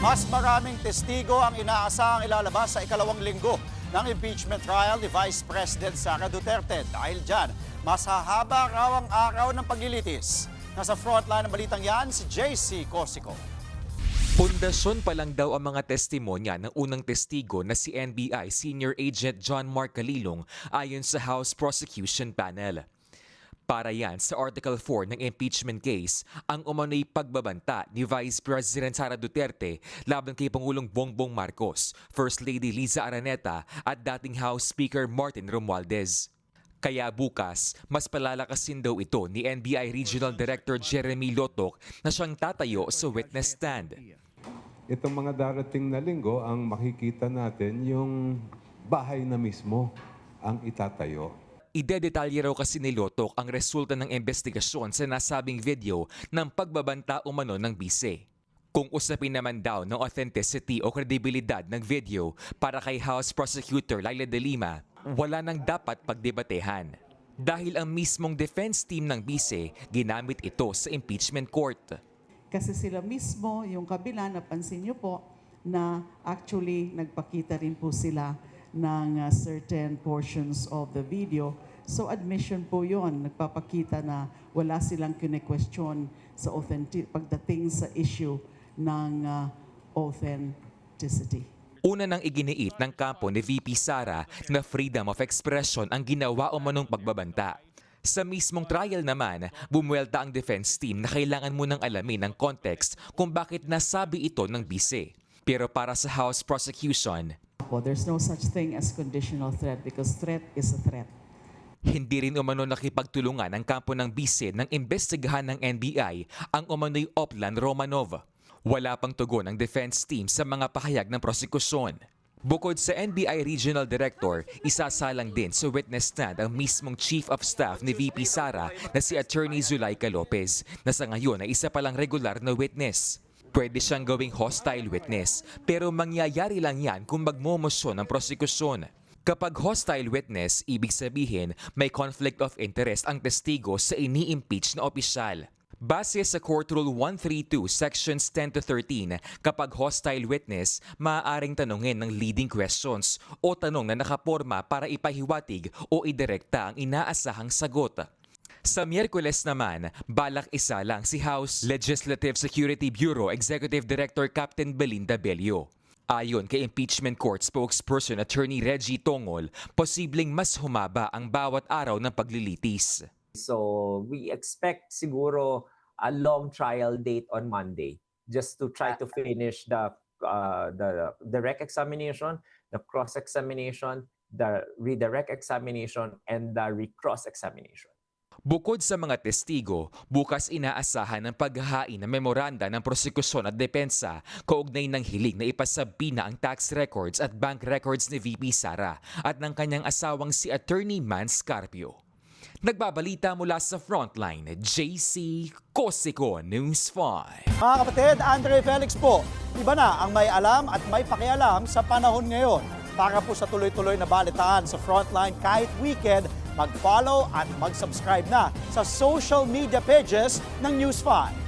Mas maraming testigo ang inaasahang ilalabas sa ikalawang linggo ng impeachment trial ni Vice President Sara Duterte. Dahil dyan, mas hahaba raw ang araw ng paglilitis. Nasa frontline ng balitang yan, si JC Cosico. Pundasyon pa lang daw ang mga testimonya ng unang testigo na si NBI Senior Agent John Mark Calilong ayon sa House Prosecution Panel. Para yan sa Article 4 ng impeachment case, ang umano'y pagbabanta ni Vice President Sara Duterte laban kay Pangulong Bongbong Marcos, First Lady Liza Araneta at dating House Speaker Martin Romualdez. Kaya bukas, mas palalakasin daw ito ni NBI Regional Director Jeremy Lotok na siyang tatayo sa witness stand. Itong mga darating na linggo, ang makikita natin yung bahay na mismo ang itatayo. Idedetalye raw kasi ni Lotok ang resulta ng investigasyon sa nasabing video ng pagbabanta umano ng bise. Kung usapin naman daw ng authenticity o kredibilidad ng video para kay House Prosecutor Laila De Lima, wala nang dapat pagdebatehan. Dahil ang mismong defense team ng bise, ginamit ito sa impeachment court. Kasi sila mismo, yung kabila, napansin nyo po, na actually nagpakita rin po sila ng certain portions of the video. So admission po yon, nagpapakita na wala silang kine-question sa pagdating sa issue ng authenticity. Una nang iginiit ng kampo ni VP Sara na freedom of expression ang ginawa umanong pagbabanta. Sa mismong trial naman, bumuwelta ang defense team na kailangan munang alamin ang context kung bakit nasabi ito ng bise. Pero para sa House Prosecution, There's no such thing as conditional threat because threat is a threat. hindi rin umano nakipagtulungan ang kampo ng bise ng imbestigahan ng NBI ang umano'y Oplan Romanov. Wala pang tugon ang defense team sa mga pahayag ng prosekusyon. Bukod sa NBI Regional Director, isasalang din sa witness stand ang mismong Chief of Staff ni VP Sara na si Attorney Zulaika Lopez na sa ngayon ay isa palang regular na witness. Pwede siyang gawing hostile witness pero mangyayari lang yan kung magmomosyon ang prosekusyon. Kapag hostile witness, ibig sabihin may conflict of interest ang testigo sa ini-impeach na opisyal. Base sa Court Rule 132, Sections 10 to 13, kapag hostile witness, maaaring tanungin ng leading questions o tanong na nakaporma para ipahiwatig o idirekta ang inaasahang sagot. Sa Miyerkules naman, balak isa lang si House Legislative Security Bureau Executive Director Captain Belinda Bello. Ayon kay Impeachment Court spokesperson Attorney Reggie Tongol, posibleng mas humaba ang bawat araw ng paglilitis. So we expect siguro a long trial date on Monday just to try to finish the direct examination, the cross-examination, the redirect examination, and the recross examination. Bukod sa mga testigo, bukas inaasahan ng paghahain ng memoranda ng prosekusyon at depensa kaugnay ng hiling na ipasabina ang tax records at bank records ni VP Sara at ng kanyang asawang si Attorney Man Scarpio. Nagbabalita mula sa Frontline, JC Cosico, News 5. Mga kapatid, Andre Felix po, iba na ang may alam at may pakialam sa panahon ngayon. Para po sa tuloy-tuloy na balitaan sa Frontline kahit weekend, mag-follow at mag-subscribe na sa social media pages ng News 5.